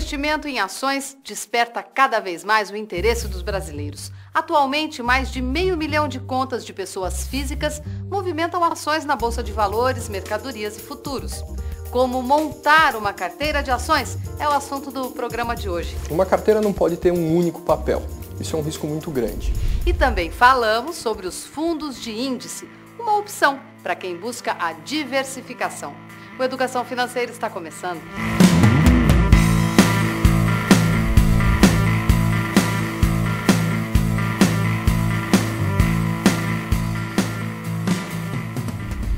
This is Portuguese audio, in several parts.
investimento em ações desperta cada vez mais o interesse dos brasileiros. Atualmente, mais de 500 mil de contas de pessoas físicas movimentam ações na Bolsa de Valores, mercadorias e futuros. Como montar uma carteira de ações é o assunto do programa de hoje. Uma carteira não pode ter um único papel. Isso é um risco muito grande. E também falamos sobre os fundos de índice, uma opção para quem busca a diversificação. O Educação Financeira está começando.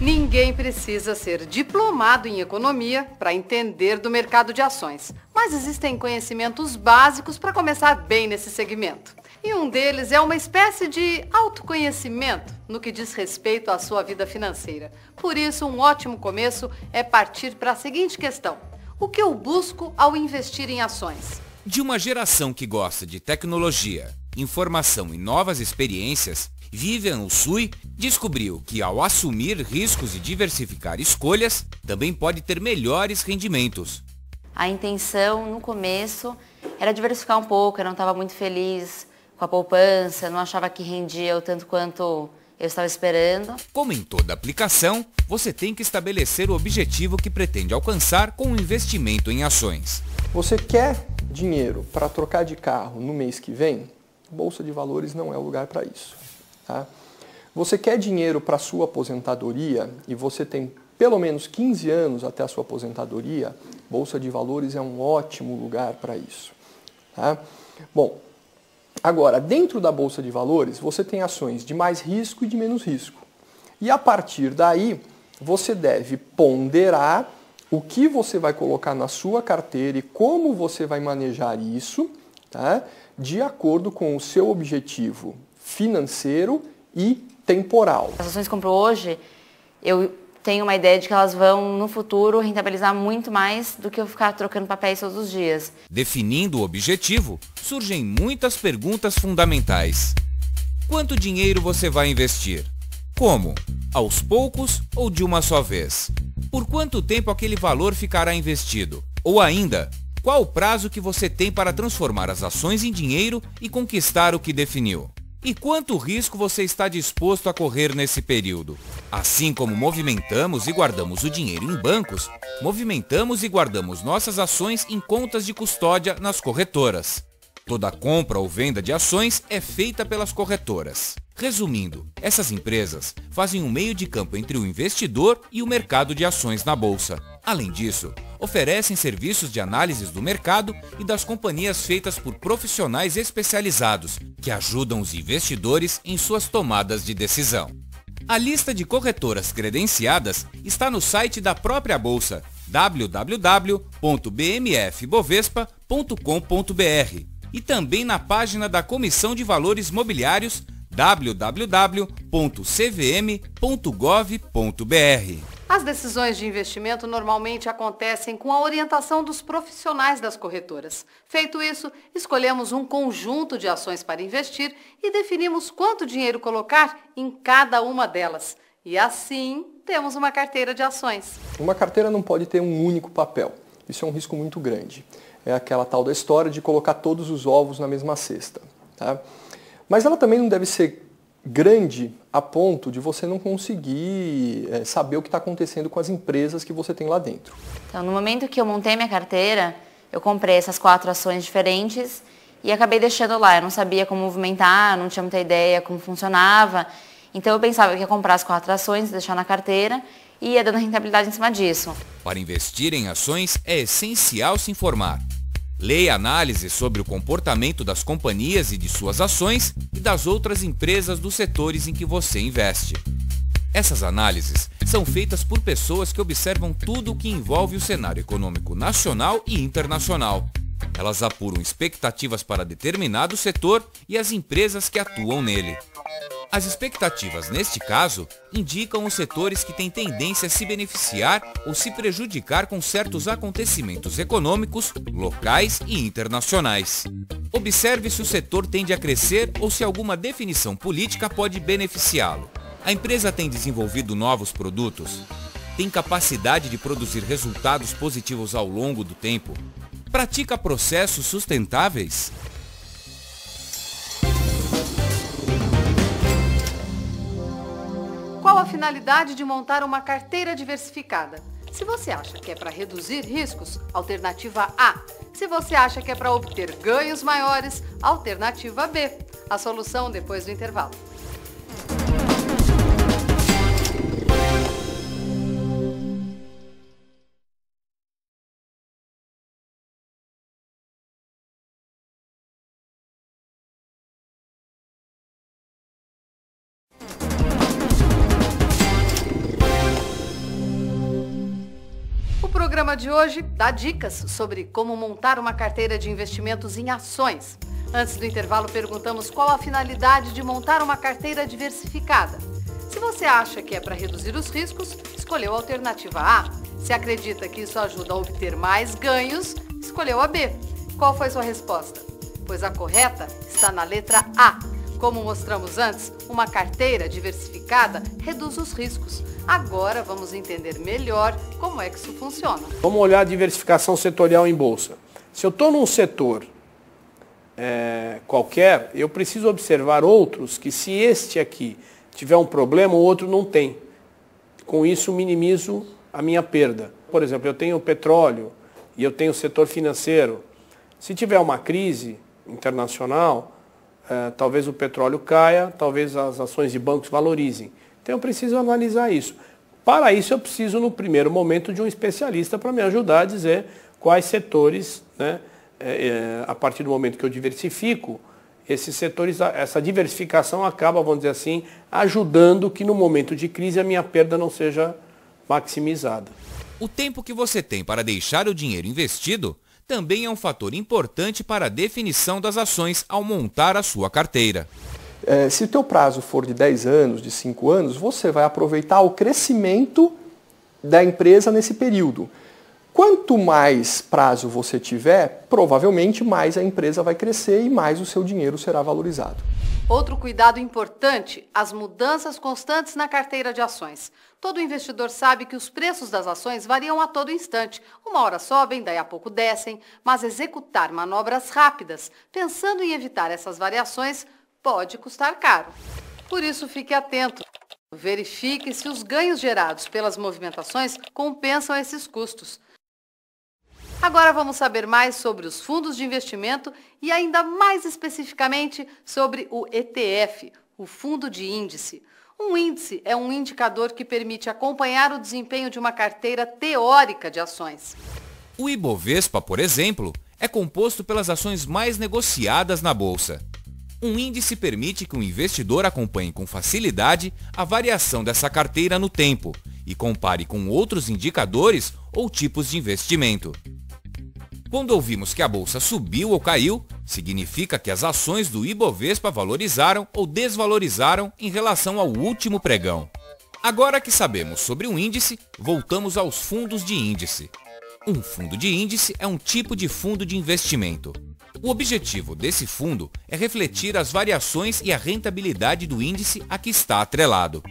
Ninguém precisa ser diplomado em economia para entender do mercado de ações, mas existem conhecimentos básicos para começar bem nesse segmento. E um deles é uma espécie de autoconhecimento no que diz respeito à sua vida financeira. Por isso, um ótimo começo é partir para a seguinte questão: o que eu busco ao investir em ações? De uma geração que gosta de tecnologia, informação e novas experiências, Vivian Usui descobriu que ao assumir riscos e diversificar escolhas, também pode ter melhores rendimentos. A intenção no começo era diversificar um pouco, eu não estava muito feliz com a poupança, não achava que rendia o tanto quanto eu estava esperando. Como em toda aplicação, você tem que estabelecer o objetivo que pretende alcançar com o investimento em ações. Você quer dinheiro para trocar de carro no mês que vem? Bolsa de Valores não é o lugar para isso. Tá? Você quer dinheiro para a sua aposentadoria e você tem pelo menos 15 anos até a sua aposentadoria, Bolsa de Valores é um ótimo lugar para isso. Tá? Bom, agora, dentro da Bolsa de Valores, você tem ações de mais risco e de menos risco. E a partir daí, você deve ponderar o que você vai colocar na sua carteira e como você vai manejar isso, tá? De acordo com o seu objetivo financeiro e temporal. As ações que compro hoje, eu tenho uma ideia de que elas vão, no futuro, rentabilizar muito mais do que eu ficar trocando papéis todos os dias. Definindo o objetivo, surgem muitas perguntas fundamentais. Quanto dinheiro você vai investir? Como? Aos poucos ou de uma só vez? Por quanto tempo aquele valor ficará investido? Ou ainda, qual o prazo que você tem para transformar as ações em dinheiro e conquistar o que definiu? E quanto risco você está disposto a correr nesse período? Assim como movimentamos e guardamos o dinheiro em bancos, movimentamos e guardamos nossas ações em contas de custódia nas corretoras. Toda compra ou venda de ações é feita pelas corretoras. Resumindo, essas empresas fazem um meio de campo entre o investidor e o mercado de ações na bolsa. Além disso, oferecem serviços de análises do mercado e das companhias feitas por profissionais especializados, que ajudam os investidores em suas tomadas de decisão. A lista de corretoras credenciadas está no site da própria bolsa, www.bmfbovespa.com.br, e também na página da Comissão de Valores Mobiliários, www.cvm.gov.br. As decisões de investimento normalmente acontecem com a orientação dos profissionais das corretoras. Feito isso, escolhemos um conjunto de ações para investir e definimos quanto dinheiro colocar em cada uma delas. E assim, temos uma carteira de ações. Uma carteira não pode ter um único papel. Isso é um risco muito grande. É aquela tal da história de colocar todos os ovos na mesma cesta. Tá? Mas ela também não deve ser grande a ponto de você não conseguir saber o que está acontecendo com as empresas que você tem lá dentro. Então, no momento que eu montei minha carteira, eu comprei essas 4 ações diferentes e acabei deixando lá. Eu não sabia como movimentar, não tinha muita ideia como funcionava. Então, eu pensava que ia comprar as 4 ações, deixar na carteira e ia dando rentabilidade em cima disso. Para investir em ações, é essencial se informar. Leia análises sobre o comportamento das companhias e de suas ações e das outras empresas dos setores em que você investe. Essas análises são feitas por pessoas que observam tudo o que envolve o cenário econômico nacional e internacional. Elas apuram expectativas para determinado setor e as empresas que atuam nele. As expectativas, neste caso, indicam os setores que têm tendência a se beneficiar ou se prejudicar com certos acontecimentos econômicos, locais e internacionais. Observe se o setor tende a crescer ou se alguma definição política pode beneficiá-lo. A empresa tem desenvolvido novos produtos? Tem capacidade de produzir resultados positivos ao longo do tempo? Pratica processos sustentáveis? Qual a finalidade de montar uma carteira diversificada? Se você acha que é para reduzir riscos, alternativa A. Se você acha que é para obter ganhos maiores, alternativa B. A solução depois do intervalo. O programa de hoje dá dicas sobre como montar uma carteira de investimentos em ações. Antes do intervalo, perguntamos qual a finalidade de montar uma carteira diversificada. Se você acha que é para reduzir os riscos, escolheu a alternativa A. Se acredita que isso ajuda a obter mais ganhos, escolheu a B. Qual foi sua resposta? Pois a correta está na letra A. Como mostramos antes, uma carteira diversificada reduz os riscos. Agora vamos entender melhor como é que isso funciona. Vamos olhar a diversificação setorial em bolsa. Se eu estou num setor qualquer, eu preciso observar outros que, se este aqui tiver um problema, o outro não tem. Com isso, minimizo a minha perda. Por exemplo, eu tenho petróleo e eu tenho o setor financeiro. Se tiver uma crise internacional, talvez o petróleo caia, talvez as ações de bancos valorizem. Então eu preciso analisar isso. Para isso eu preciso, no primeiro momento, de um especialista para me ajudar a dizer quais setores, né, a partir do momento que eu diversifico, esses setores, essa diversificação acaba, vamos dizer assim, ajudando que no momento de crise a minha perda não seja maximizada. O tempo que você tem para deixar o dinheiro investido também é um fator importante para a definição das ações ao montar a sua carteira. Se o teu prazo for de 10 anos, de 5 anos, você vai aproveitar o crescimento da empresa nesse período. Quanto mais prazo você tiver, provavelmente mais a empresa vai crescer e mais o seu dinheiro será valorizado. Outro cuidado importante, as mudanças constantes na carteira de ações. Todo investidor sabe que os preços das ações variam a todo instante. Uma hora sobem, daí a pouco descem, mas executar manobras rápidas, pensando em evitar essas variações, pode custar caro. Por isso, fique atento. Verifique se os ganhos gerados pelas movimentações compensam esses custos. Agora vamos saber mais sobre os fundos de investimento e ainda mais especificamente sobre o ETF, o fundo de índice. Um índice é um indicador que permite acompanhar o desempenho de uma carteira teórica de ações. O Ibovespa, por exemplo, é composto pelas ações mais negociadas na bolsa. Um índice permite que o investidor acompanhe com facilidade a variação dessa carteira no tempo e compare com outros indicadores ou tipos de investimento. Quando ouvimos que a bolsa subiu ou caiu, significa que as ações do Ibovespa valorizaram ou desvalorizaram em relação ao último pregão. Agora que sabemos sobre o índice, voltamos aos fundos de índice. Um fundo de índice é um tipo de fundo de investimento. O objetivo desse fundo é refletir as variações e a rentabilidade do índice a que está atrelado.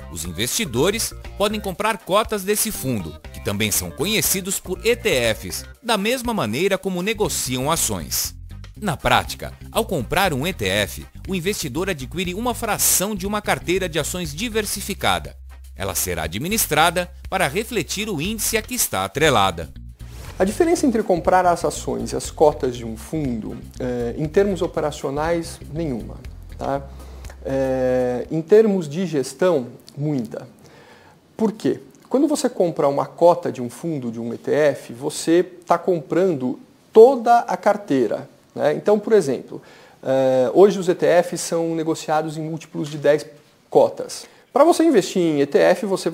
Os investidores podem comprar cotas desse fundo, que também são conhecidos por ETFs, da mesma maneira como negociam ações. Na prática, ao comprar um ETF, o investidor adquire uma fração de uma carteira de ações diversificada. Ela será administrada para refletir o índice a que está atrelada. A diferença entre comprar as ações e as cotas de um fundo, em termos operacionais, nenhuma. Tá? Em termos de gestão, muita. Por quê? Quando você compra uma cota de um fundo, de um ETF, você está comprando toda a carteira. Né? Então, por exemplo, hoje os ETFs são negociados em múltiplos de 10 cotas. Para você investir em ETF, você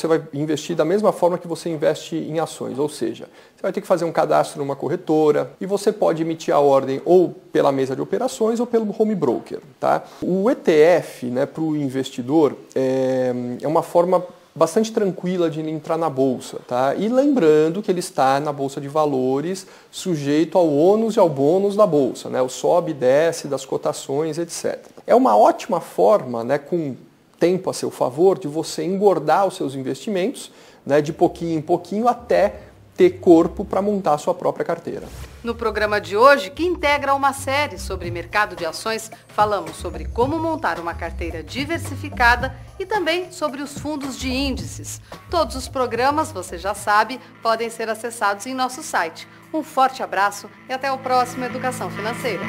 vai investir da mesma forma que você investe em ações, ou seja, você vai ter que fazer um cadastro numa corretora e você pode emitir a ordem ou pela mesa de operações ou pelo home broker. Tá? O ETF, né, para o investidor, é uma forma bastante tranquila de entrar na bolsa. Tá? E lembrando que ele está na bolsa de valores, sujeito ao ônus e ao bônus da bolsa, né? O sobe e desce das cotações, etc. É uma ótima forma, né, com tempo a seu favor, de você engordar os seus investimentos, né, de pouquinho em pouquinho até ter corpo para montar a sua própria carteira. No programa de hoje, que integra uma série sobre mercado de ações, falamos sobre como montar uma carteira diversificada e também sobre os fundos de índices. Todos os programas, você já sabe, podem ser acessados em nosso site. Um forte abraço e até o próximo Educação Financeira.